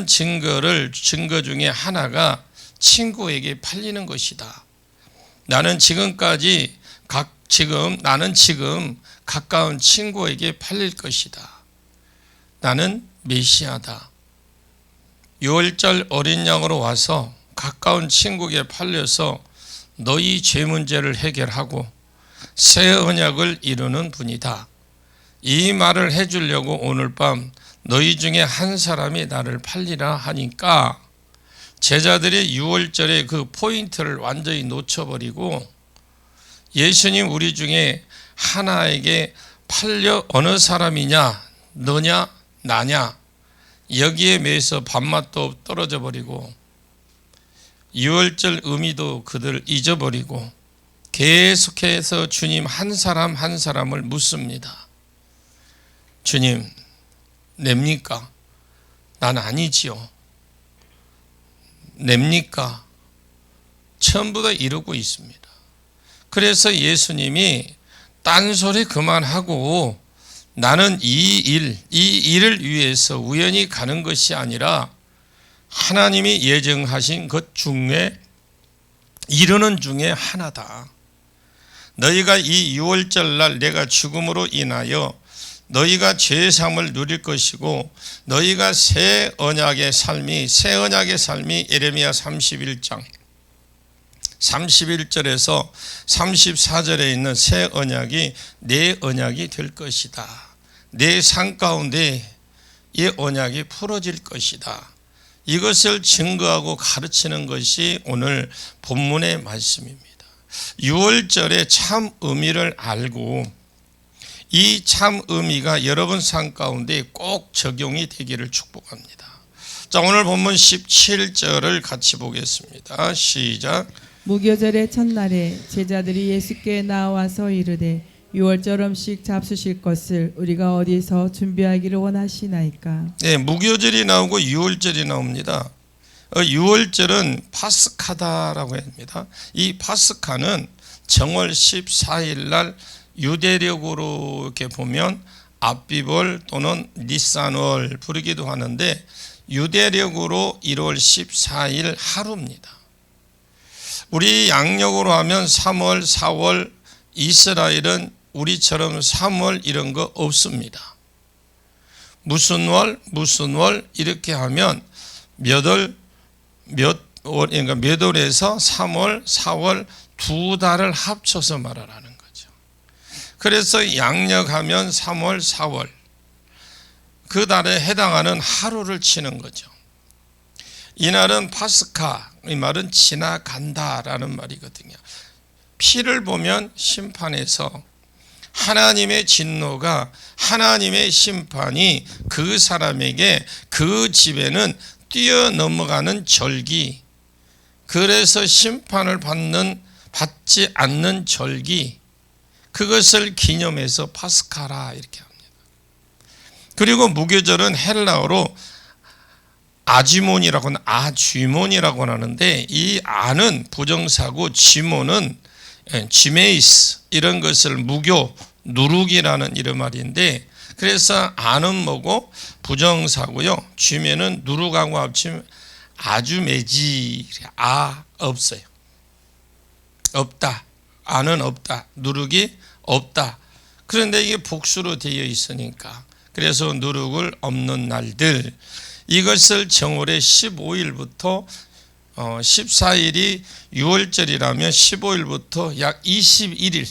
증거 중에 하나가 친구에게 팔리는 것이다. 나는 지금 가까운 친구에게 팔릴 것이다. 나는 메시아다. 유월절 어린 양으로 와서 가까운 친구에게 팔려서 너희 죄 문제를 해결하고 새 언약을 이루는 분이다. 이 말을 해주려고 오늘 밤 너희 중에 한 사람이 나를 팔리라 하니까 제자들이 유월절의 그 포인트를 완전히 놓쳐버리고 예수님 우리 중에 하나에게 팔려 어느 사람이냐, 너냐, 나냐, 여기에 매여서 밥맛도 떨어져 버리고 유월절 의미도 그들 잊어버리고 계속해서 주님 한 사람 한 사람을 묻습니다. 주님, 냅니까? 난 아니지요. 냅니까? 전부 다 이러고 있습니다. 그래서 예수님이 딴소리 그만하고 나는 이 일을 위해서 우연히 가는 것이 아니라 하나님이 예정하신 것 중에 이루는 중에 하나다. 너희가 이 유월절날 내가 죽음으로 인하여 너희가 죄사함을 누릴 것이고 너희가 새 언약의 삶이 예레미야 31장 31절에서 34절에 있는 새 언약이 내 언약이 될 것이다. 내 삶 가운데 이 언약이 풀어질 것이다. 이것을 증거하고 가르치는 것이 오늘 본문의 말씀입니다. 유월절의 참 의미를 알고 이 참 의미가 여러분 삶 가운데 꼭 적용이 되기를 축복합니다. 자, 오늘 본문 17절을 같이 보겠습니다. 시작. 무교절의 첫날에 제자들이 예수께 나와서 이르되 유월절 음식 잡수실 것을 우리가 어디서 준비하기를 원하시나이까? 네, 무교절이 나오고 유월절이 나옵니다. 유월절은 파스카다라고 합니다. 이 파스카는 정월 14일 날 유대력으로 이렇게 보면 압비벌 또는 니산월 부르기도 하는데 유대력으로 1월 14일 하루입니다. 우리 양력으로 하면 3월, 4월, 이스라엘은 우리처럼 3월 이런 거 없습니다. 무슨 월 이렇게 하면 몇 월에서 3월, 4월 두 달을 합쳐서 말하라는 거죠. 그래서 양력하면 3월, 4월 그 달에 해당하는 하루를 치는 거죠. 이날은 파스카, 이 말은 지나간다라는 말이거든요. 피를 보면 심판에서 하나님의 진노가, 하나님의 심판이 그 사람에게, 그 집에는 뛰어넘어가는 절기, 그래서 심판을 받지 않는 절기, 그것을 기념해서 파스카라 이렇게 합니다. 그리고 무교절은 헬라어로 아쥐몬이라고 하는데 이 아는 부정사고 쥐몬은 쥐메이스 이런 것을 무교, 누룩이라는 이런 말인데 그래서 아는 뭐고 부정사고요. 쥐면은 누룩하고 합치면 아주 매지 없어요. 없다. 아는 없다. 누룩이 없다. 그런데 이게 복수로 되어 있으니까 그래서 누룩을 없는 날들 이것을 정월의 15일부터 14일이 6월절이라면 15일부터 약 21일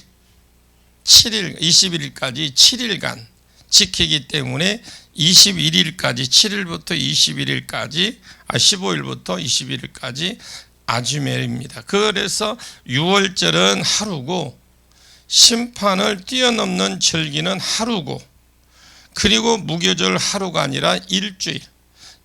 21일까지 7일간 지키기 때문에 21일까지 7일부터 21일까지 15일부터 21일까지 아주멜입니다. 그래서 6월절은 하루고 심판을 뛰어넘는 절기는 하루고 그리고 무교절 하루가 아니라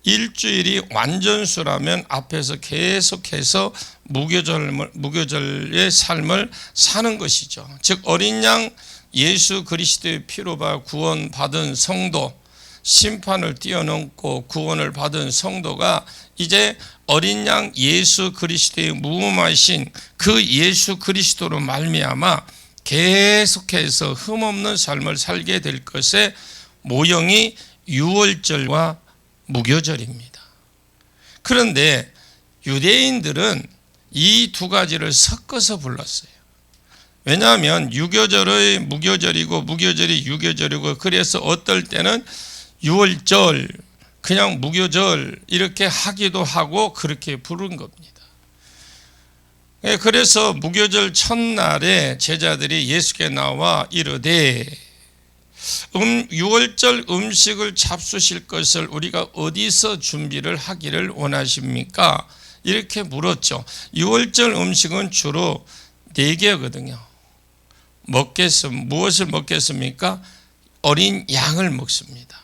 일주일이 완전수라면 앞에서 계속해서 무교절의 삶을 사는 것이죠. 즉 어린 양 예수 그리스도의 피로 구원받은 성도, 심판을 뛰어넘고 구원을 받은 성도가 이제 어린 양 예수 그리스도의 무음하신 그 예수 그리스도로 말미암아 계속해서 흠없는 삶을 살게 될 것의 모형이 유월절과 무교절입니다. 그런데 유대인들은 이 두 가지를 섞어서 불렀어요. 왜냐하면 유교절의 무교절이고 무교절이 유교절이고, 그래서 어떨 때는 유월절, 그냥 무교절 이렇게 하기도 하고 그렇게 부른 겁니다. 그래서 무교절 첫날에 제자들이 예수께 나와 이르되 유월절 음식을 잡수실 것을 우리가 어디서 준비를 하기를 원하십니까? 이렇게 물었죠. 유월절 음식은 주로 4개거든요. 무엇을 먹겠습니까? 어린 양을 먹습니다.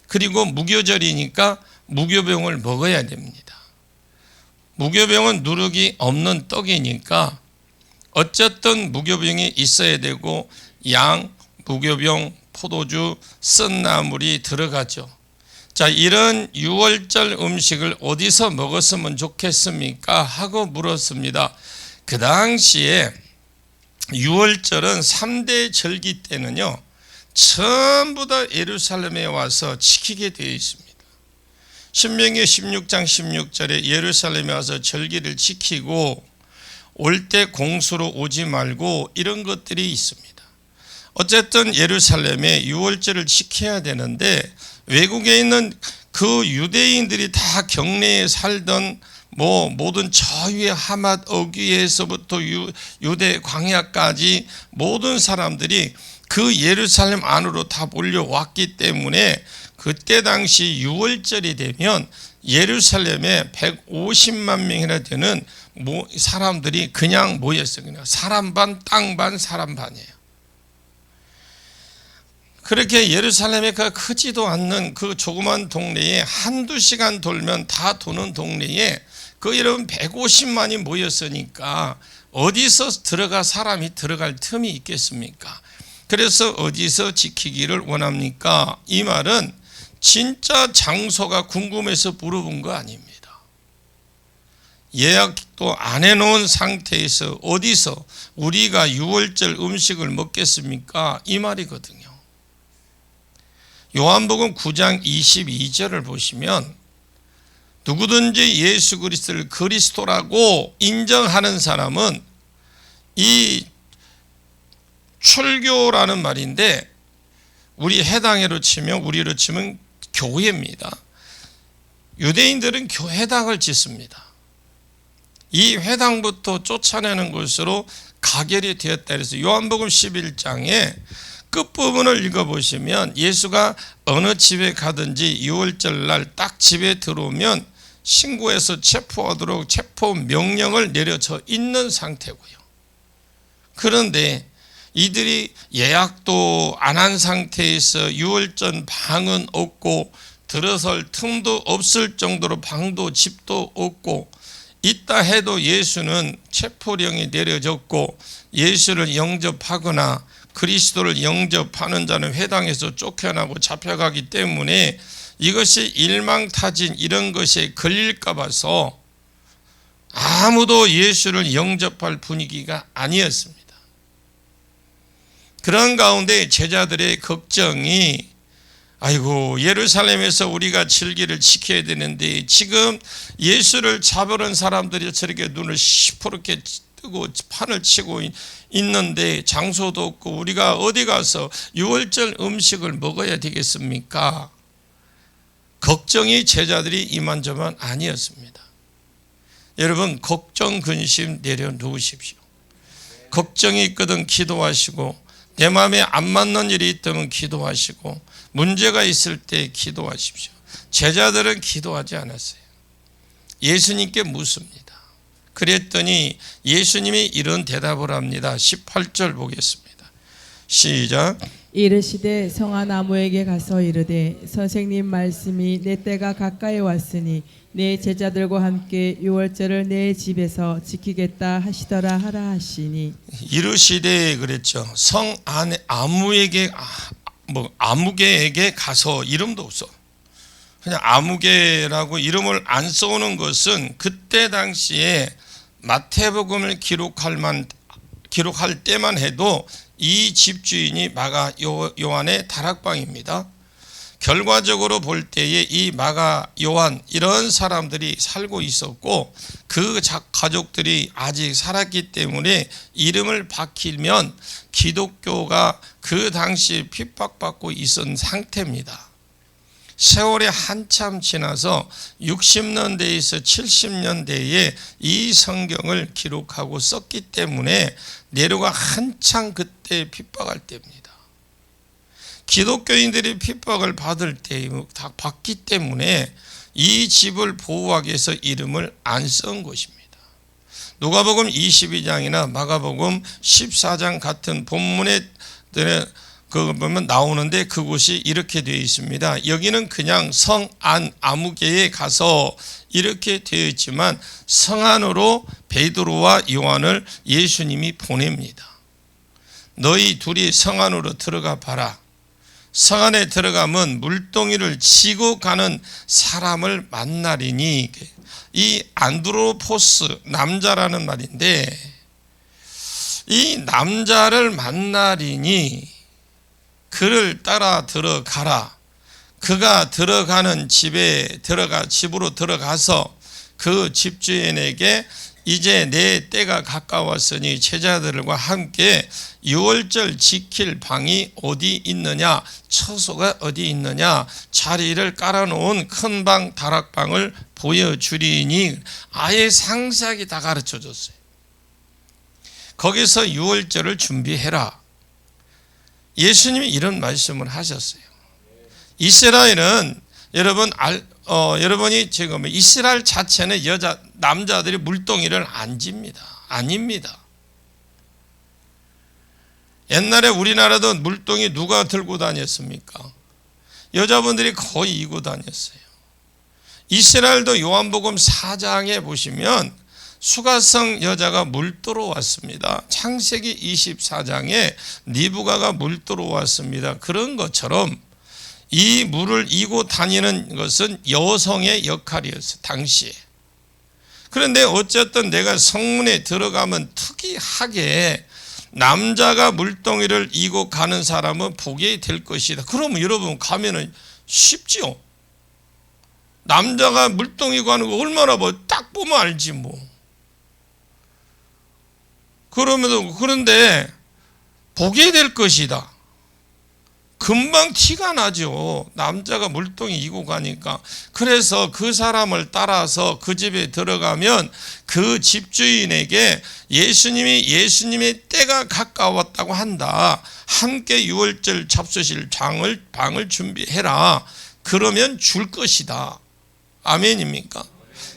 그리고 무교절이니까 무교병을 먹어야 됩니다. 무교병은 누룩이 없는 떡이니까 어쨌든 무교병이 있어야 되고, 양, 무교병, 포도주, 쓴 나물이 들어가죠. 자, 이런 유월절 음식을 어디서 먹었으면 좋겠습니까? 하고 물었습니다. 그 당시에 유월절은 3대 절기 때는요, 전부 다 예루살렘에 와서 지키게 되어 있습니다. 신명기 16장 16절에 예루살렘에 와서 절기를 지키고 올 때 공수로 오지 말고 이런 것들이 있습니다. 어쨌든 예루살렘에 유월절을 지켜야 되는데, 외국에 있는 그 유대인들이 다 경내에 살던 모든 저 위에 하맛 어귀에서부터 유대 광야까지 모든 사람들이 그 예루살렘 안으로 다 몰려왔기 때문에 그때 당시 유월절이 되면 예루살렘에 150만 명이나 되는 사람들이 그냥 모였어요. 그냥 사람 반, 땅 반, 사람 반이에요. 그렇게 예루살렘에 크지도 않는 그 조그만 동네에 한두 시간 돌면 다 도는 동네에 여러분 150만이 모였으니까 어디서 사람이 들어갈 틈이 있겠습니까? 그래서 어디서 지키기를 원합니까? 이 말은 진짜 장소가 궁금해서 물어본 거 아닙니다. 예약도 안 해놓은 상태에서 어디서 우리가 유월절 음식을 먹겠습니까? 이 말이거든요. 요한복음 9장 22절을 보시면 누구든지 예수 그리스도를 그리스도라고 인정하는 사람은, 이 출교라는 말인데 우리로 치면 교회입니다. 유대인들은 회당을 짓습니다. 이 회당부터 쫓아내는 것으로 가결이 되었다. 그래서 요한복음 11장에 끝부분을 읽어보시면 예수가 어느 집에 가든지 유월절 날 딱 집에 들어오면 신고해서 체포하도록 체포 명령을 내려져 있는 상태고요. 그런데 이들이 예약도 안 한 상태에서 유월절 방은 없고 들어설 틈도 없을 정도로 방도 집도 없고, 있다 해도 예수는 체포령이 내려졌고 예수를 영접하거나 그리스도를 영접하는 자는 회당에서 쫓겨나고 잡혀가기 때문에 이것이 일망타진 이런 것에 걸릴까 봐서 아무도 예수를 영접할 분위기가 아니었습니다. 그런 가운데 제자들의 걱정이, 아이고 예루살렘에서 우리가 절기를 지켜야 되는데 지금 예수를 잡으는 사람들이 저렇게 눈을 시퍼렇게 뜨고 판을 치고 있는데 장소도 없고 우리가 어디 가서 유월절 음식을 먹어야 되겠습니까? 걱정이 제자들이 이만저만 아니었습니다. 여러분, 걱정 근심 내려놓으십시오. 걱정이 있거든 기도하시고, 내 마음에 안 맞는 일이 있다면 기도하시고, 문제가 있을 때 기도하십시오. 제자들은 기도하지 않았어요. 예수님께 묻습니다. 그랬더니 예수님이 이런 대답을 합니다. 18절 보겠습니다. 시작. 이르시되 성한 아무에게 가서 이르되 선생님 말씀이 내 때가 가까이 왔으니 내 제자들과 함께 유월절을 내 집에서 지키겠다 하시더라 하라 하시니. 이르시되 그랬죠. 성 안에 아무에게 아무개에게 가서, 이름도 없어. 그냥 아무개라고 이름을 안 써오는 것은 그때 당시에 마태복음을 기록할 때만 해도 이 집주인이 마가 요한의 다락방입니다. 결과적으로 볼 때에 이 마가, 요한 이런 사람들이 살고 있었고 그 가족들이 아직 살았기 때문에 이름을 바뀌면 기독교가 그 당시 핍박받고 있었던 상태입니다. 세월이 한참 지나서 60년대에서 70년대에 이 성경을 기록하고 썼기 때문에 네로가 한창 그때 핍박할 때입니다. 기독교인들이 핍박을 받을 때 다 받기 때문에 이 집을 보호하기 위해서 이름을 안 쓴 것입니다. 누가복음 22장이나 마가복음 14장 같은 본문에 그 보면 나오는데 그곳이 이렇게 되어 있습니다. 여기는 그냥 성 안 아무개에 가서 이렇게 되어 있지만 성 안으로 베드로와 요한을 예수님이 보냅니다. 너희 둘이 성 안으로 들어가 봐라. 성 안에 들어가면 물동이를 지고 가는 사람을 만나리니, 이 안드로포스 남자라는 말인데 이 남자를 만나리니 그를 따라 들어가라. 그가 들어가는 집으로 들어가서 그 집주인에게 이제 내 때가 가까웠으니 제자들과 함께 유월절 지킬 방이 어디 있느냐, 처소가 어디 있느냐, 자리를 깔아놓은 큰 방, 다락방을 보여주리니, 아예 상세하게 다 가르쳐줬어요. 거기서 유월절을 준비해라. 예수님이 이런 말씀을 하셨어요. 이스라엘은 여러분이 지금 이스라엘 자체는 남자들이 물동이를 안 집니다. 아닙니다. 옛날에 우리나라도 물동이 누가 들고 다녔습니까? 여자분들이 거의 이고 다녔어요. 이스라엘도 요한복음 4장에 보시면 수가성 여자가 물도로 왔습니다. 창세기 24장에 니부가가 물도로 왔습니다. 그런 것처럼 이 물을 이고 다니는 것은 여성의 역할이었어요, 당시에. 그런데 어쨌든 내가 성문에 들어가면 특이하게 남자가 물동이를 이고 가는 사람은 보게 될 것이다. 그러면 여러분 가면은 쉽지요. 남자가 물동이 가는 거 얼마나 딱 보면 알지 뭐. 그런데 보게 될 것이다. 금방 티가 나죠. 남자가 물동이 이고 가니까. 그래서 그 사람을 따라서 그 집에 들어가면 그 집주인에게 예수님의 때가 가까웠다고 한다. 함께 유월절 잡수실 방을 준비해라. 그러면 줄 것이다. 아멘입니까?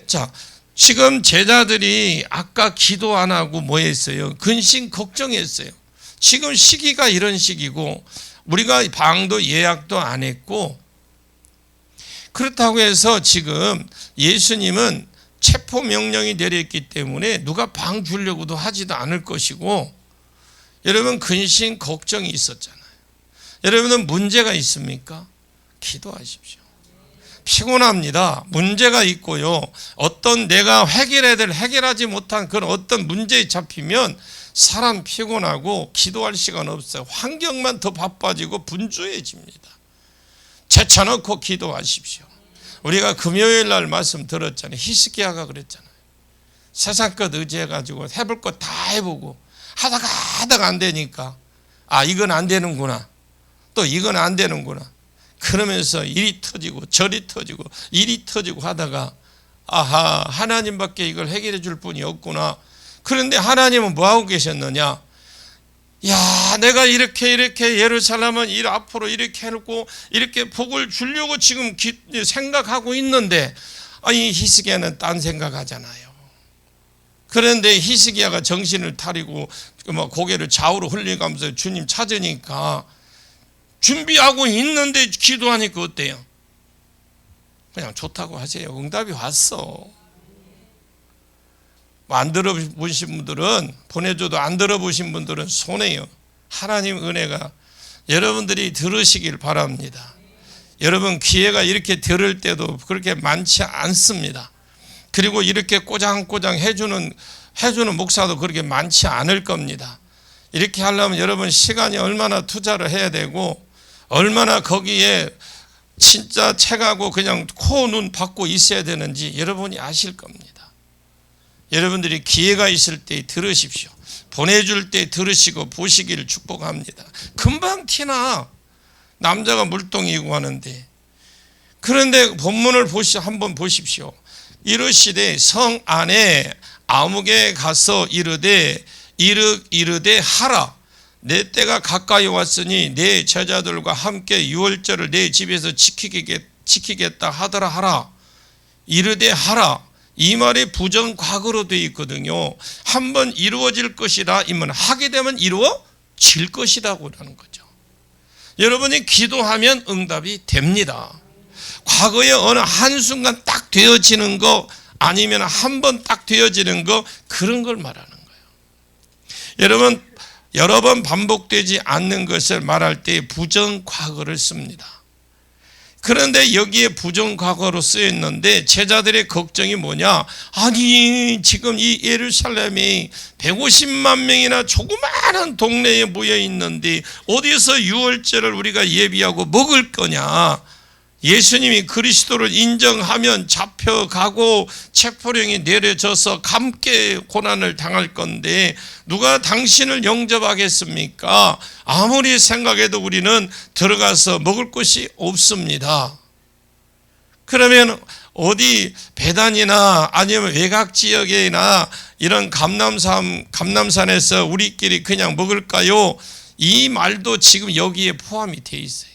자, 지금 제자들이 아까 기도 안 하고 뭐 했어요? 근심 걱정했어요. 지금 시기가 이런 시기고 우리가 방도 예약도 안 했고, 그렇다고 해서 지금 예수님은 체포 명령이 내렸기 때문에 누가 방 주려고도 하지도 않을 것이고, 여러분 근심 걱정이 있었잖아요. 여러분은 문제가 있습니까? 기도하십시오. 피곤합니다. 문제가 있고요. 어떤 내가 해결하지 못한 그런 어떤 문제에 잡히면 사람 피곤하고 기도할 시간 없어요. 환경만 더 바빠지고 분주해집니다. 제쳐놓고 기도하십시오. 우리가 금요일 날 말씀 들었잖아요. 히스기야가 그랬잖아요. 세상 것 의지해가지고 해볼 것 다 해보고 하다가 안 되니까 이건 안 되는구나. 또 이건 안 되는구나. 그러면서 일이 터지고 저리 터지고 일이 터지고 하다가 하나님밖에 이걸 해결해 줄 분이 없구나. 그런데 하나님은 뭐하고 계셨느냐? 야, 내가 이렇게 예루살렘은 앞으로 이렇게 해놓고 이렇게 복을 주려고 지금 생각하고 있는데, 이 히스기야는 딴 생각하잖아요. 그런데 히스기야가 정신을 차리고 고개를 좌우로 흘리면서 주님 찾으니까 준비하고 있는데 기도하니까 어때요? 그냥 좋다고 하세요. 응답이 왔어. 안 들어보신 분들은, 보내줘도 안 들어보신 분들은 손해요. 하나님 은혜가 여러분들이 들으시길 바랍니다. 여러분 기회가 이렇게 들을 때도 그렇게 많지 않습니다. 그리고 이렇게 꼬장꼬장 해주는 목사도 그렇게 많지 않을 겁니다. 이렇게 하려면 여러분 시간이 얼마나 투자를 해야 되고, 얼마나 거기에 진짜 책하고 그냥 코, 눈 받고 있어야 되는지 여러분이 아실 겁니다. 여러분들이 기회가 있을 때 들으십시오. 보내줄 때 들으시고 보시기를 축복합니다. 금방 티나. 남자가 물동이고 하는데. 그런데 본문을 한번 보십시오. 이르시되 성 안에 아무개 가서 이르되 하라. 내 때가 가까이 왔으니 내 제자들과 함께 유월절을 내 집에서 지키겠다 하더라 하라. 이르되 하라. 이 말이 부정과거로 되어 있거든요. 한번 이루어질 것이라 이면 하게 되면 이루어질 것이라고 하는 거죠. 여러분이 기도하면 응답이 됩니다. 과거에 어느 한순간 딱 되어지는 거 아니면 한 번 딱 되어지는 거 그런 걸 말하는 거예요. 여러분 여러 번 반복되지 않는 것을 말할 때 부정과거를 씁니다. 그런데 여기에 부정과거로 쓰였는데 제자들의 걱정이 뭐냐? 아니 지금 이 예루살렘이 150만 명이나 조그마한 동네에 모여 있는데 어디서 유월절을 우리가 예비하고 먹을 거냐? 예수님이 그리스도를 인정하면 잡혀가고 체포령이 내려져서 함께 고난을 당할 건데 누가 당신을 영접하겠습니까? 아무리 생각해도 우리는 들어가서 먹을 곳이 없습니다. 그러면 어디 배단이나 아니면 외곽 지역이나 이런 감남산에서 우리끼리 그냥 먹을까요? 이 말도 지금 여기에 포함이 되어 있어요.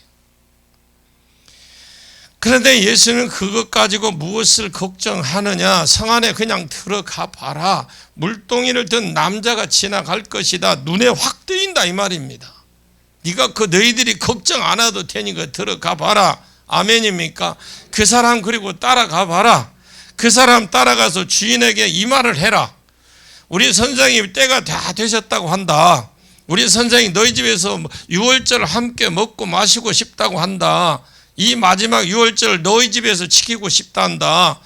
그런데 예수는 그것 가지고 무엇을 걱정하느냐? 성 안에 그냥 들어가 봐라. 물동이를 든 남자가 지나갈 것이다. 눈에 확 뜨인다 이 말입니다. 네가 너희들이 걱정 안 해도 되니까 들어가 봐라. 아멘입니까? 그 사람 그리고 따라가 봐라. 그 사람 따라가서 주인에게 이 말을 해라. 우리 선생님 때가 다 되셨다고 한다. 우리 선생님 너희 집에서 유월절 함께 먹고 마시고 싶다고 한다. 이 마지막 유월절 너희 집에서 지키고 싶단다.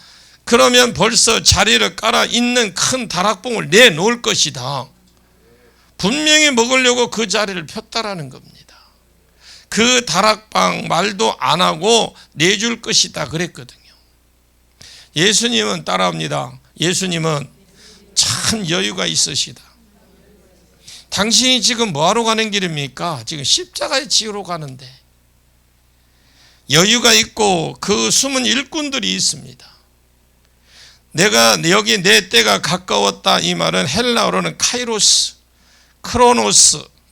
그러면 벌써 자리를 깔아 있는 큰 다락봉을 내놓을 것이다. 분명히 먹으려고 그 자리를 폈다라는 겁니다. 그 다락방 말도 안 하고 내줄 것이다 그랬거든요. 예수님은 따라합니다. 예수님은 참 여유가 있으시다. 당신이 지금 뭐하러 가는 길입니까? 지금 십자가에 지으러 가는데 여유가 있고 그 숨은 일꾼들이 있습니다. 내가 여기 내 때가 가까웠다 이 말은 헬라어로는 카이로스,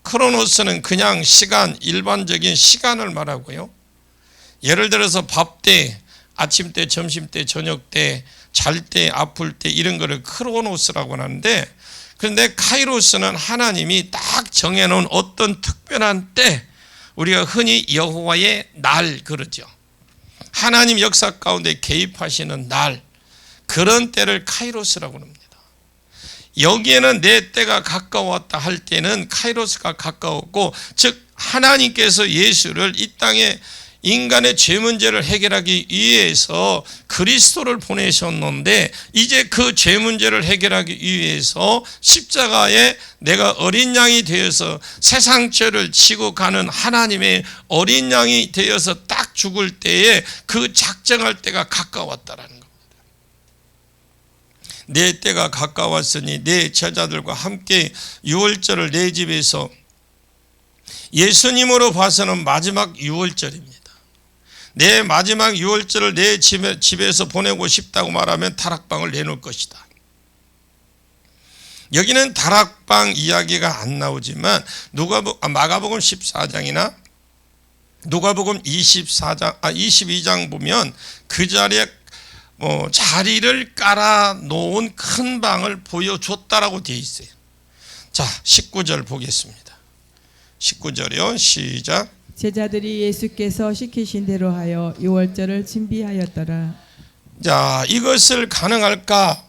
크로노스는 그냥 시간, 일반적인 시간을 말하고요. 예를 들어서 밥 때, 아침 때, 점심 때, 저녁 때, 잘 때, 아플 때 이런 거를 크로노스라고 하는데 그런데 카이로스는 하나님이 딱 정해놓은 어떤 특별한 때 우리가 흔히 여호와의 날 그러죠. 하나님 역사 가운데 개입하시는 날 그런 때를 카이로스라고 합니다. 여기에는 내 때가 가까웠다 할 때는 카이로스가 가까웠고 즉 하나님께서 예수를 이 땅에 인간의 죄 문제를 해결하기 위해서 그리스도를 보내셨는데 이제 그 죄 문제를 해결하기 위해서 십자가에 내가 어린 양이 되어서 세상 죄를 지고 가는 하나님의 어린 양이 되어서 딱 죽을 때에 그 작정할 때가 가까웠다라는 겁니다. 내 때가 가까웠으니 내 제자들과 함께 유월절을 내 집에서 예수님으로 봐서는 마지막 유월절입니다. 내 마지막 유월절을 내 집에서 보내고 싶다고 말하면 다락방을 내놓을 것이다. 여기는 다락방 이야기가 안 나오지만 마가복음 14장이나 누가복음 22장 보면 그 자리에 자리를 깔아 놓은 큰 방을 보여줬다라고 되어 있어요. 자, 19절 보겠습니다. 19절이요. 시작. 제자들이 예수께서 시키신 대로 하여 유월절을 준비하였더라. 자, 이것을 가능할까?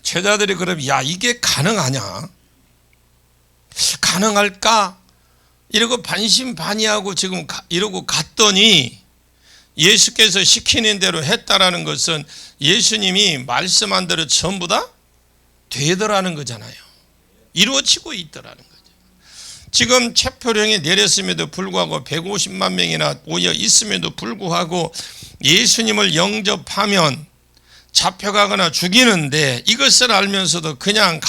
제자들이 그럼 야 이게 가능하냐? 가능할까? 이러고 반신반의하고 지금 이러고 갔더니 예수께서 시키는 대로 했다라는 것은 예수님이 말씀한 대로 전부 다 되더라는 거잖아요. 이루어지고 있더라는 거죠. 지금 체포령이 내렸음에도 불구하고 150만 명이나 모여 있음에도 불구하고 예수님을 영접하면 잡혀가거나 죽이는데 이것을 알면서도 그냥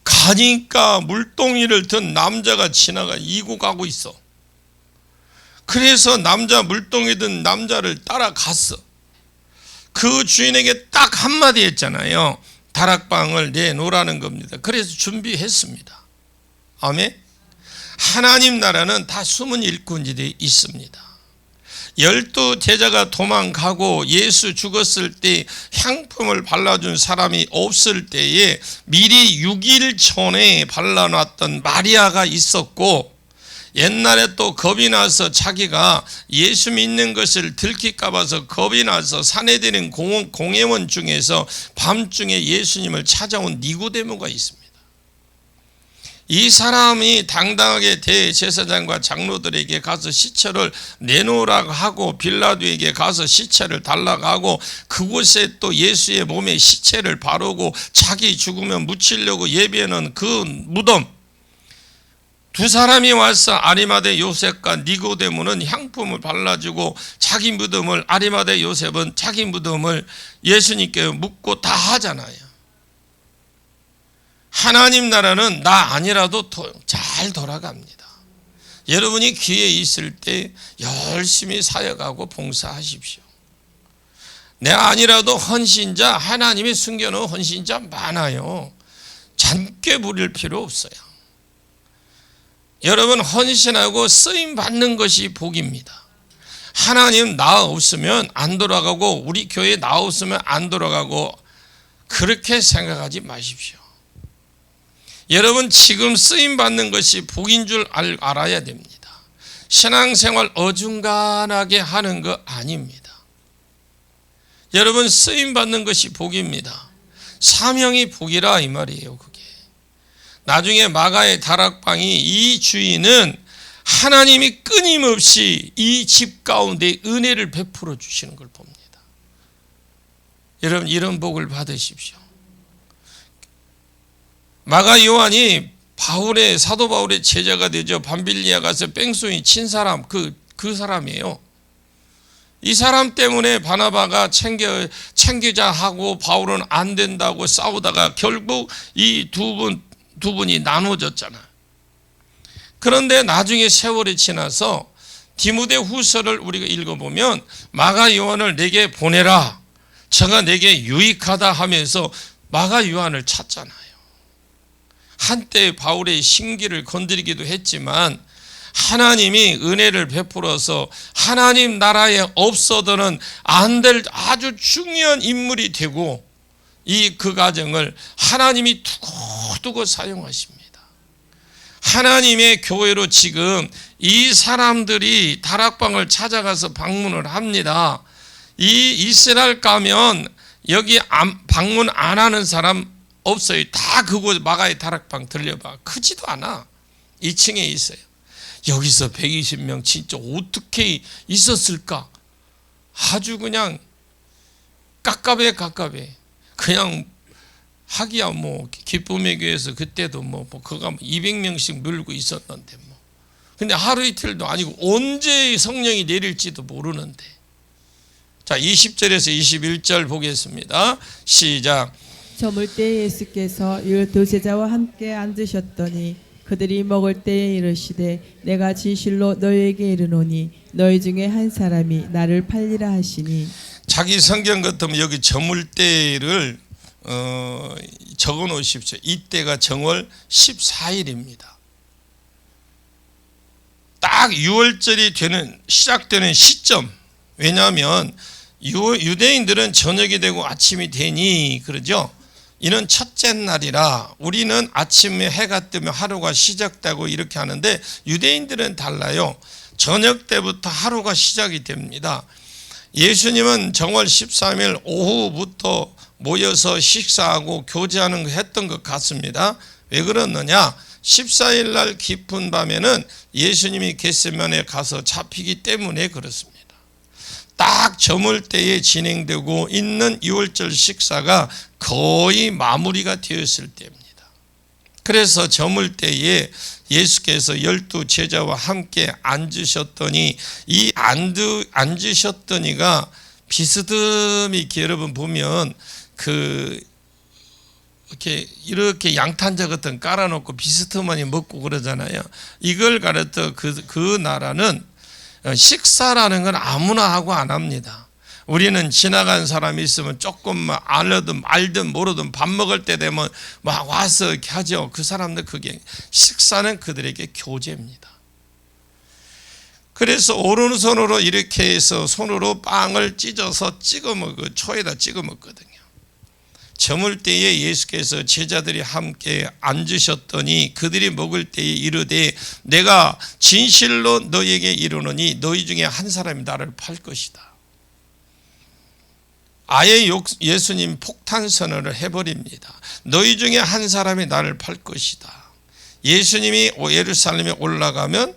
가니까 물동이를 든 남자가 지나가 이고 가고 있어. 그래서 남자 물동이 든 남자를 따라갔어. 그 주인에게 딱 한마디 했잖아요. 다락방을 내놓으라는 겁니다. 그래서 준비했습니다. 아멘. 하나님 나라는 다 숨은 일꾼들이 있습니다. 12 제자가 도망가고 예수 죽었을 때 향품을 발라준 사람이 없을 때에 미리 6일 전에 발라놨던 마리아가 있었고, 옛날에 또 겁이 나서 자기가 예수 믿는 것을 들킬까 봐서 겁이 나서 산에 드는 공회원 중에서 밤중에 예수님을 찾아온 니고데모가 있습니다. 이 사람이 당당하게 대제사장과 장로들에게 가서 시체를 내놓으라고 하고 빌라도에게 가서 시체를 달라고 하고 그곳에 또 예수의 몸에 시체를 바르고 자기 죽으면 묻히려고 예비하는 그 무덤, 두 사람이 와서 아리마대 요셉과 니고데모는 향품을 발라주고 자기 무덤을, 아리마대 요셉은 자기 무덤을 예수님께 묻고 다 하잖아요. 하나님 나라는 나 아니라도 잘 돌아갑니다. 여러분이 기회 있을 때 열심히 사역하고 봉사하십시오. 내가 아니라도 헌신자, 하나님이 숨겨놓은 헌신자 많아요. 잔꾀 부릴 필요 없어요. 여러분 헌신하고 쓰임 받는 것이 복입니다. 하나님 나 없으면 안 돌아가고 우리 교회 나 없으면 안 돌아가고 그렇게 생각하지 마십시오. 여러분 지금 쓰임 받는 것이 복인 줄 알아야 됩니다. 신앙생활 어중간하게 하는 거 아닙니다. 여러분 쓰임 받는 것이 복입니다. 사명이 복이라 이 말이에요. 그게 나중에 마가의 다락방이 이 주인은 하나님이 끊임없이 이 집 가운데 은혜를 베풀어 주시는 걸 봅니다. 여러분 이런 복을 받으십시오. 마가 요한이 사도 바울의 제자가 되죠. 밤빌리아 가서 뺑소니 친 사람, 그 사람이에요. 이 사람 때문에 바나바가 챙기자 하고 바울은 안 된다고 싸우다가 결국 이 두 분이 나눠졌잖아요. 그런데 나중에 세월이 지나서 디모데 후서를 우리가 읽어보면 마가 요한을 내게 보내라, 저가 내게 유익하다 하면서 마가 요한을 찾잖아요. 한때 바울의 신기를 건드리기도 했지만 하나님이 은혜를 베풀어서 하나님 나라에 없어서는 안 될 아주 중요한 인물이 되고 그 과정을 하나님이 두고두고 사용하십니다. 하나님의 교회로 지금 이 사람들이 다락방을 찾아가서 방문을 합니다. 이 이스라엘 가면 여기 방문 안 하는 사람 없어요. 다 그곳 마가의 다락방 들려봐. 크지도 않아. 2층에 있어요. 여기서 120명 진짜 어떻게 있었을까? 아주 그냥 깝깝해. 그냥 하기야 뭐 기쁨의 교회에서 그때도 그가 200명씩 물고 있었는데 근데 하루 이틀도 아니고 언제 성령이 내릴지도 모르는데. 자, 20절에서 21절 보겠습니다. 시작. 저물 때 예수께서 12 제자와 함께 앉으셨더니 그들이 먹을 때에 이르시되 내가 진실로 너희에게 이르노니 너희 중에 한 사람이 나를 팔리라 하시니. 자기 성경 같으면 여기 저물 때를 적어 놓으십시오. 이때가 정월 14일입니다. 딱 6월절이 시작되는 시점. 왜냐하면 유대인들은 저녁이 되고 아침이 되니 그러죠. 이는 첫째 날이라 우리는 아침에 해가 뜨면 하루가 시작되고 이렇게 하는데 유대인들은 달라요. 저녁 때부터 하루가 시작이 됩니다. 예수님은 정월 13일 오후부터 모여서 식사하고 교제하는 거 했던 것 같습니다. 왜 그러느냐? 14일 날 깊은 밤에는 예수님이 겟세마네에 가서 잡히기 때문에 그렇습니다. 딱 저물 때에 진행되고 있는 6월절 식사가 거의 마무리가 되었을 때입니다. 그래서 저물 때에 예수께서 12 제자와 함께 앉으셨더니 이 앉으셨더니가 비스듬히 여러분 보면 이렇게 양탄자 같은 깔아놓고 비스듬하니 먹고 그러잖아요. 이걸 가르쳐 그 나라는 식사라는 건 아무나 하고 안 합니다. 우리는 지나간 사람이 있으면 조금 알든 모르든 밥 먹을 때 되면 막 와서 이렇게 하죠. 그 사람들 그게 식사는 그들에게 교제입니다. 그래서 오른손으로 이렇게 해서 손으로 빵을 찢어서 초에다 찍어 먹거든요. 저물 때에 예수께서 제자들이 함께 앉으셨더니 그들이 먹을 때에 이르되 내가 진실로 너희에게 이르노니 너희 중에 한 사람이 나를 팔 것이다. 아예 예수님 폭탄 선언을 해버립니다. 너희 중에 한 사람이 나를 팔 것이다. 예수님이 예루살렘에 올라가면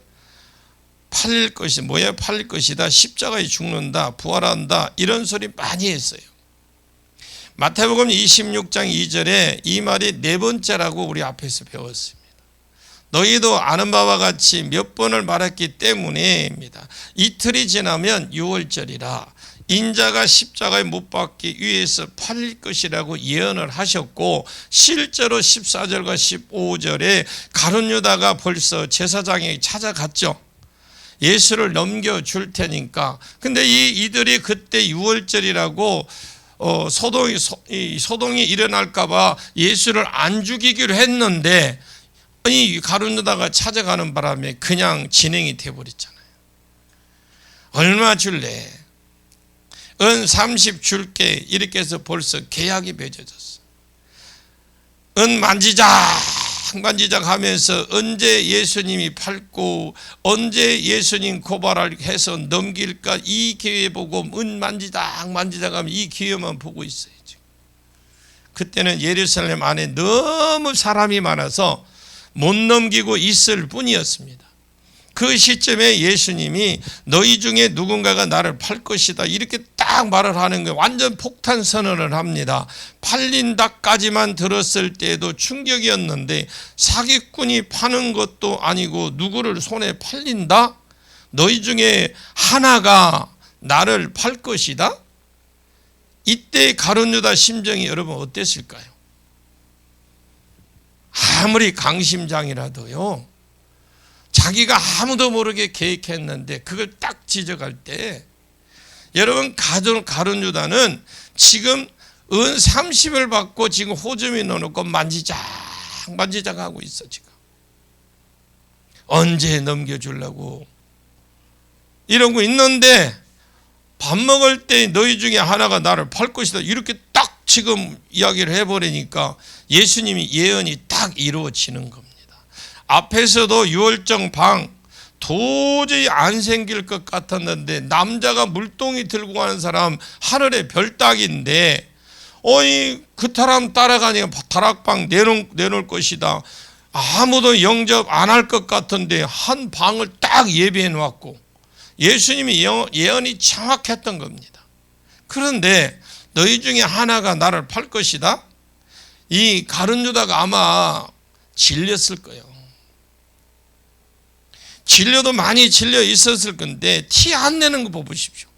팔릴 것이다. 십자가에 죽는다. 부활한다. 이런 소리 많이 했어요. 마태복음 26장 2절에 이 말이 네 번째라고 우리 앞에서 배웠습니다. 너희도 아는 바와 같이 몇 번을 말했기 때문에입니다. 이틀이 지나면 6월절이라 인자가 십자가에 못 박기 위해서 팔릴 것이라고 예언을 하셨고 실제로 14절과 15절에 가룟 유다가 벌써 제사장에게 찾아갔죠. 예수를 넘겨줄 테니까. 근데 이들이 그때 6월절이라고 소동이 일어날까봐 예수를 안 죽이기로 했는데 이 가룟 유다가 찾아가는 바람에 그냥 진행이 돼버렸잖아요. 얼마 줄래? 은 30 줄게 이렇게 해서 벌써 계약이 맺어졌어. 은 만지작 하면서 언제 예수님이 팔고 언제 예수님 고발을 해서 넘길까 이 기회 보고 은 만지작 하면 이 기회만 보고 있어요. 그때는 예루살렘 안에 너무 사람이 많아서 못 넘기고 있을 뿐이었습니다. 그 시점에 예수님이 너희 중에 누군가가 나를 팔 것이다 이렇게 딱 말을 하는 거예요. 완전 폭탄 선언을 합니다. 팔린다까지만 들었을 때도 충격이었는데 사기꾼이 파는 것도 아니고 누구를 손에 팔린다? 너희 중에 하나가 나를 팔 것이다? 이때 가룟 유다 심정이 여러분 어땠을까요? 아무리 강심장이라도요. 자기가 아무도 모르게 계획했는데 그걸 딱 지적할 때 여러분 가룟 유다는 지금 은 30을 받고 지금 호점이 넣어놓고 만지작 하고 있어. 지금 언제 넘겨주려고 이러고 있는데 밥 먹을 때 너희 중에 하나가 나를 팔 것이다 이렇게 딱 지금 이야기를 해버리니까 예수님이 예언이 딱 이루어지는 겁니다. 앞에서도 유월절 방 도저히 안 생길 것 같았는데 남자가 물동이 들고 가는 사람 하늘의 별따기인데 그 사람 따라가니까 다락방 내놓을 것이다. 아무도 영접 안 할 것 같은데 한 방을 딱 예비해 놓았고 예수님이 예언이 정확했던 겁니다. 그런데 너희 중에 하나가 나를 팔 것이다. 이 가룟 유다가 아마 질렸을 거예요. 진료도 많이 질려 있었을 건데 티 안 내는 거 보십시오.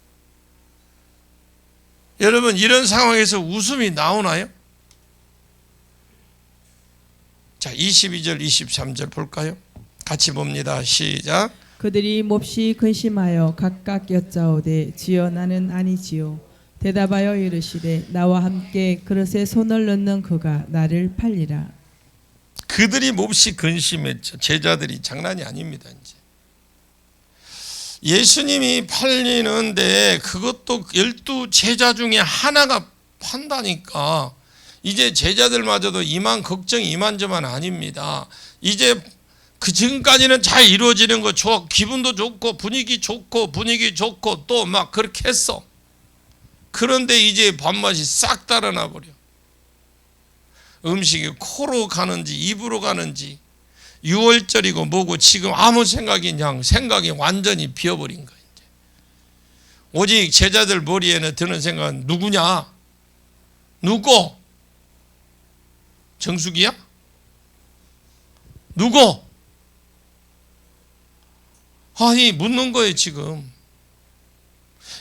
여러분 이런 상황에서 웃음이 나오나요? 자 22절 23절 볼까요? 같이 봅니다. 시작. 그들이 몹시 근심하여 각각 여짜오되 주여 나는 아니지요. 대답하여 이르시되 나와 함께 그릇에 손을 넣는 그가 나를 팔리라. 그들이 몹시 근심했죠. 제자들이 장난이 아닙니다. 이제 예수님이 팔리는데 그것도 12 제자 중에 하나가 판다니까 이제 제자들마저도 걱정이 아닙니다. 이제 그 지금까지는 잘 이루어지는 거 좋아, 기분도 좋고 분위기 좋고 또 막 그렇게 했어. 그런데 이제 밥맛이 싹 달아나 버려. 음식이 코로 가는지 입으로 가는지 6월절이고 뭐고 지금 아무 생각이 완전히 비어버린 거예요. 오직 제자들 머리에는 드는 생각은 누구냐? 누구? 정숙이야? 누구? 아니 묻는 거예요 지금.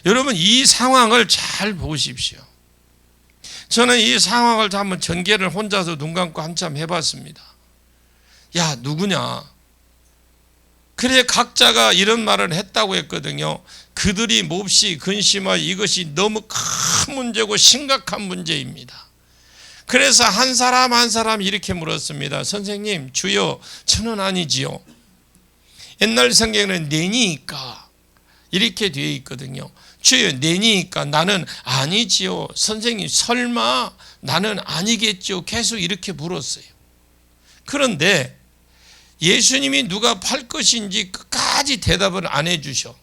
여러분 이 상황을 잘 보십시오. 저는 이 상황을 한번 전개를 혼자서 눈 감고 한참 해봤습니다. 야 누구냐? 그래 각자가 이런 말을 했다고 했거든요. 그들이 몹시 근심하여 이것이 너무 큰 문제고 심각한 문제입니다. 그래서 한 사람 한 사람 이렇게 물었습니다. 선생님 주여 저는 아니지요. 옛날 성경에는 내니까 이렇게 되어 있거든요. 주여 내니까 나는 아니지요. 선생님 설마 나는 아니겠죠. 계속 이렇게 물었어요. 그런데 예수님이 누가 팔 것인지 끝까지 대답을 안 해주셔.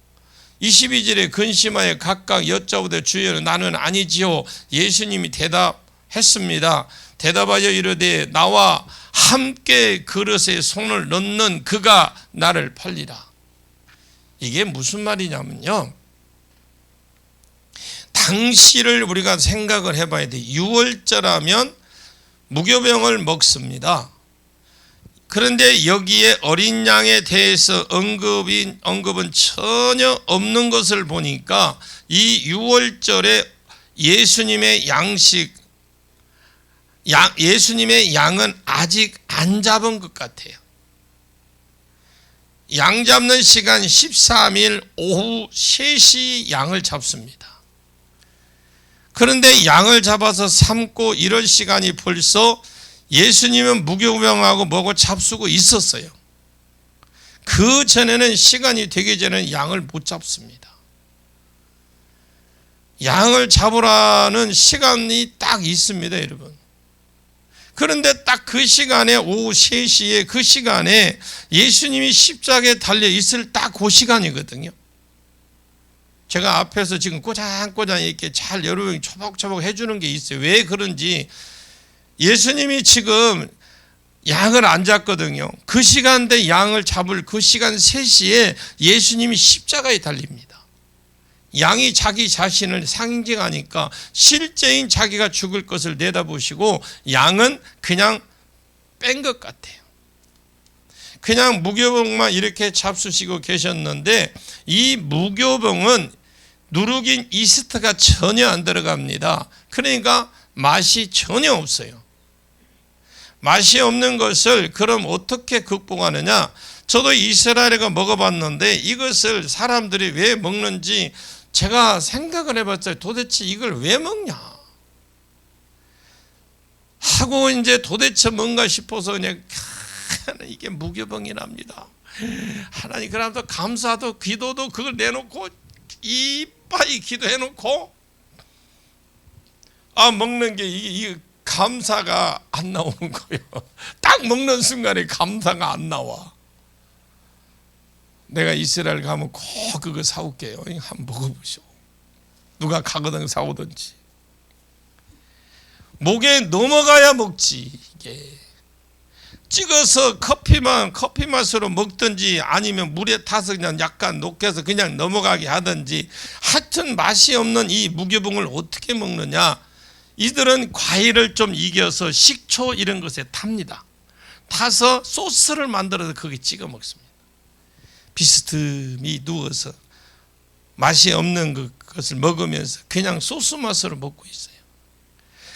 22절에 근심하여 각각 여짜오되 주여 나는 아니지요. 예수님이 대답했습니다. 대답하여 이르되 나와 함께 그릇에 손을 넣는 그가 나를 팔리라. 이게 무슨 말이냐면요, 당시를 우리가 생각을 해봐야 돼. 유월절하면 무교병을 먹습니다. 그런데 여기에 어린 양에 대해서 언급은 전혀 없는 것을 보니까 이 유월절에 예수님의 예수님의 양은 아직 안 잡은 것 같아요. 양 잡는 시간 13일 오후 3시 양을 잡습니다. 그런데 양을 잡아서 삶고 이럴 시간이 벌써 예수님은 무교병하고 뭐고 잡수고 있었어요. 그 전에는 시간이 되기 전에 양을 못 잡습니다. 양을 잡으라는 시간이 딱 있습니다, 여러분. 그런데 딱 그 시간에 오후 3시에 그 시간에 예수님이 십자가에 달려 있을 딱 그 시간이거든요. 제가 앞에서 지금 꼬장꼬장 이렇게 잘 여러분이 초박초박 해주는 게 있어요. 왜 그런지 예수님이 지금 양을 안 잡거든요. 그 시간대 양을 잡을 그 시간 3시에 예수님이 십자가에 달립니다. 양이 자기 자신을 상징하니까 실제인 자기가 죽을 것을 내다보시고 양은 그냥 뺀 것 같아요. 그냥 무교병만 이렇게 잡수시고 계셨는데 이 무교병은 누룩인 이스트가 전혀 안 들어갑니다. 그러니까 맛이 전혀 없어요. 맛이 없는 것을 그럼 어떻게 극복하느냐? 저도 이스라엘에 먹어봤는데 이것을 사람들이 왜 먹는지 제가 생각을 해봤어요. 도대체 이걸 왜 먹냐 하고 이제 도대체 뭔가 싶어서 그냥 이게 무교병이랍니다. 하나님 그러면서 감사도 기도도 그걸 내놓고 이빠이 기도해놓고 먹는 게 이게 감사가 안 나오는 거예요. 딱 먹는 순간에 감사가 안 나와. 내가 이스라엘 가면 꼭 그거 사올게요. 한번 먹어보시오. 누가 가거든 사오든지. 목에 넘어가야 먹지. 이게 찍어서 커피 맛으로 먹든지 아니면 물에 타서 그냥 약간 녹여서 그냥 넘어가게 하든지 하여튼 맛이 없는 이 무교병을 어떻게 먹느냐. 이들은 과일을 좀 이겨서 식초 이런 것에 탑니다. 타서 소스를 만들어서 거기 찍어 먹습니다. 비스듬히 누워서 맛이 없는 것을 먹으면서 그냥 소스 맛으로 먹고 있어요.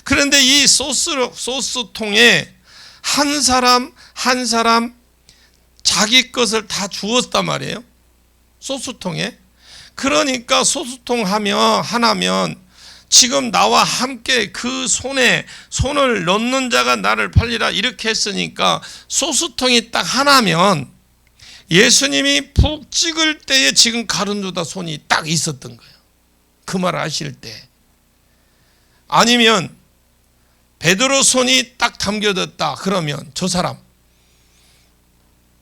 그런데 이 소스통에 한 사람 한 사람 자기 것을 다 주었단 말이에요. 소스통에. 그러니까 소스통 하나면 지금 나와 함께 그 손을 넣는 자가 나를 팔리라 이렇게 했으니까 소스통이 딱 하나면 예수님이 푹 찍을 때에 지금 가룟유다 손이 딱 있었던 거예요. 그 말 하실 때. 아니면 베드로 손이 딱 담겨졌다 그러면 저 사람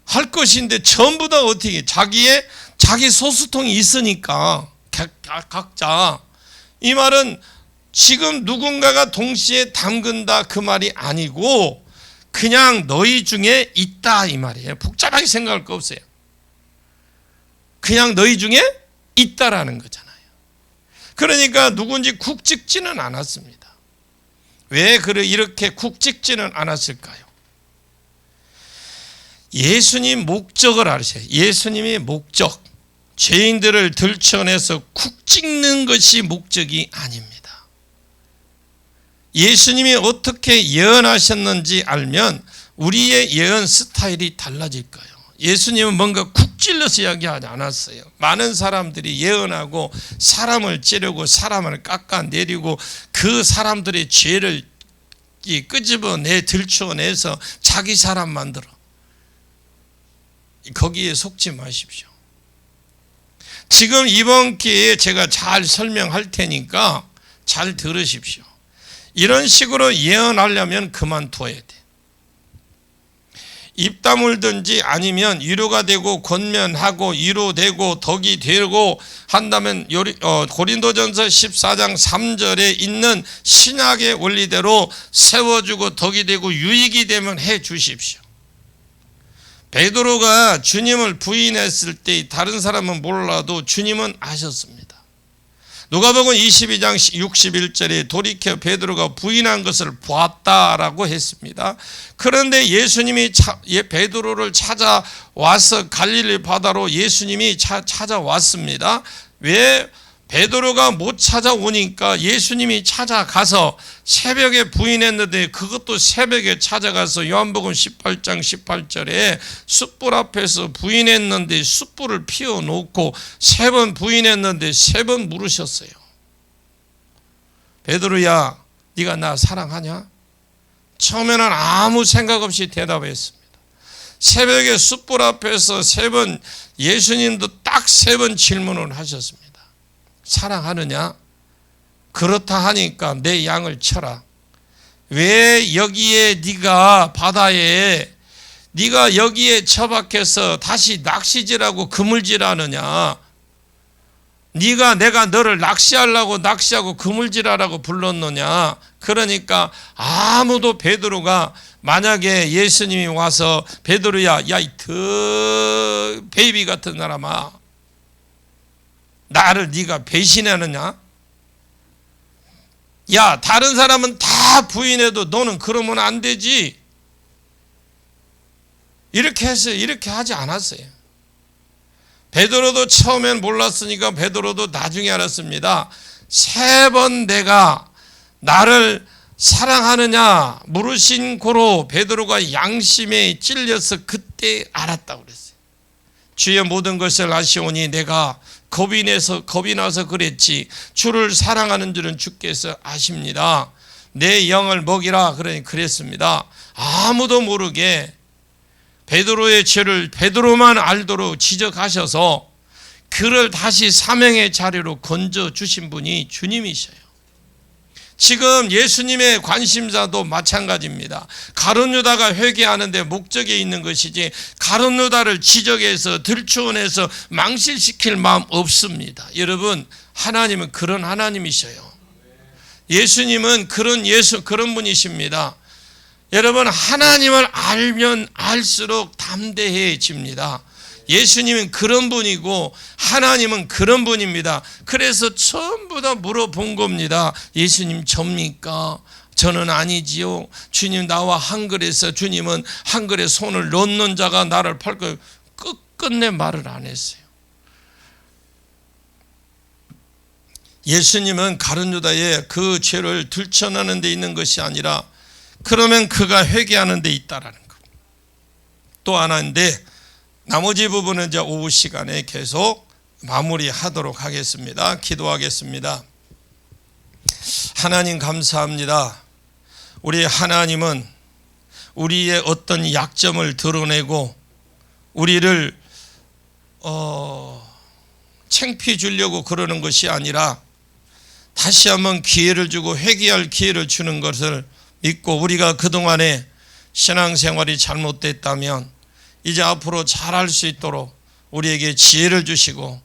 할 것인데 전부 다 어떻게 자기 소스통이 있으니까 각자 이 말은 지금 누군가가 동시에 담근다 그 말이 아니고 그냥 너희 중에 있다 이 말이에요. 복잡하게 생각할 거 없어요. 그냥 너희 중에 있다라는 거잖아요. 그러니까 누군지 국 찍지는 않았습니다. 왜 이렇게 국 찍지는 않았을까요? 예수님 목적을 아세요. 예수님의 목적, 죄인들을 들춰내서 쿡 찍는 것이 목적이 아닙니다. 예수님이 어떻게 예언하셨는지 알면 우리의 예언 스타일이 달라질 거예요. 예수님은 뭔가 쿡 찔러서 이야기하지 않았어요. 많은 사람들이 예언하고 사람을 찌르고 사람을 깎아내리고 그 사람들의 죄를 끄집어내 들춰내서 자기 사람 만들어. 거기에 속지 마십시오. 지금 이번 기회에 제가 잘 설명할 테니까 잘 들으십시오. 이런 식으로 예언하려면 그만둬야 돼. 입 다물든지 아니면 위로가 되고 권면하고 위로되고 덕이 되고 한다면 고린도전서 14장 3절에 있는 신약의 원리대로 세워주고 덕이 되고 유익이 되면 해 주십시오. 베드로가 주님을 부인했을 때 다른 사람은 몰라도 주님은 아셨습니다. 누가복음 22장 61절에 돌이켜 베드로가 부인한 것을 보았다라고 했습니다. 그런데 예수님이 베드로를 찾아와서 갈릴리 바다로 예수님이 찾아왔습니다. 왜? 베드로가 못 찾아오니까 예수님이 찾아가서 새벽에 부인했는데 그것도 새벽에 찾아가서 요한복음 18장 18절에 숯불 앞에서 부인했는데 숯불을 피워놓고 3번 부인했는데 3번 물으셨어요. 베드로야, 네가 나 사랑하냐? 처음에는 아무 생각 없이 대답했습니다. 새벽에 숯불 앞에서 3번, 예수님도 딱 3번 질문을 하셨습니다. 사랑하느냐? 그렇다 하니까 내 양을 쳐라. 왜 여기에 네가 바다에 네가 여기에 처박혀서 다시 낚시질하고 그물질하느냐? 내가 너를 낚시하려고 낚시하고 그물질하라고 불렀느냐? 그러니까 아무도 베드로가 만약에 예수님이 와서 베드로야, 야 이 베이비 같은 사람아, 나를 네가 배신하느냐? 야, 다른 사람은 다 부인해도 너는 그러면 안 되지. 이렇게 했어요. 이렇게 하지 않았어요. 베드로도 처음엔 몰랐으니까 베드로도 나중에 알았습니다. 3번 내가 나를 사랑하느냐 물으신 고로 베드로가 양심에 찔려서 그때 알았다고 그랬어요. 주의 모든 것을 아시오니 내가 겁이 나서 그랬지 주를 사랑하는 줄은 주께서 아십니다. 내 영을 먹이라 그러니 그랬습니다. 아무도 모르게 베드로의 죄를 베드로만 알도록 지적하셔서 그를 다시 사명의 자리로 건져주신 분이 주님이셔요. 지금 예수님의 관심사도 마찬가지입니다. 가룟 유다가 회개하는데 목적이 있는 것이지 가룟 유다를 지적해서 들추어내서 망실시킬 마음 없습니다. 여러분, 하나님은 그런 하나님이셔요. 예수님은 그런 분이십니다. 여러분, 하나님을 알면 알수록 담대해집니다. 예수님은 그런 분이고 하나님은 그런 분입니다. 그래서 전부 다 물어본 겁니다. 예수님 접니까? 저는 아니지요. 주님 나와 한글에서 주님은 한글에 손을 놓는 자가 나를 팔 거예요. 끝끝내 말을 안 했어요. 예수님은 가룟 유다의 그 죄를 들춰내는 데 있는 것이 아니라 그러면 그가 회개하는 데 있다라는 것. 또 하나인데 나머지 부분은 이제 오후 시간에 계속 마무리하도록 하겠습니다. 기도하겠습니다. 하나님 감사합니다. 우리 하나님은 우리의 어떤 약점을 드러내고 우리를 창피해 주려고 그러는 것이 아니라 다시 한번 기회를 주고 회개할 기회를 주는 것을 믿고 우리가 그동안에 신앙생활이 잘못됐다면 이제 앞으로 잘할 수 있도록 우리에게 지혜를 주시고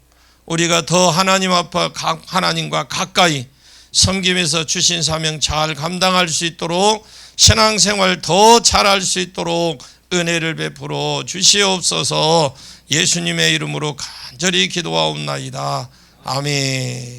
우리가 더 하나님 앞에 하나님과 가까이 섬김에서 주신 사명 잘 감당할 수 있도록 신앙생활 더 잘할 수 있도록 은혜를 베풀어 주시옵소서. 예수님의 이름으로 간절히 기도하옵나이다. 아멘.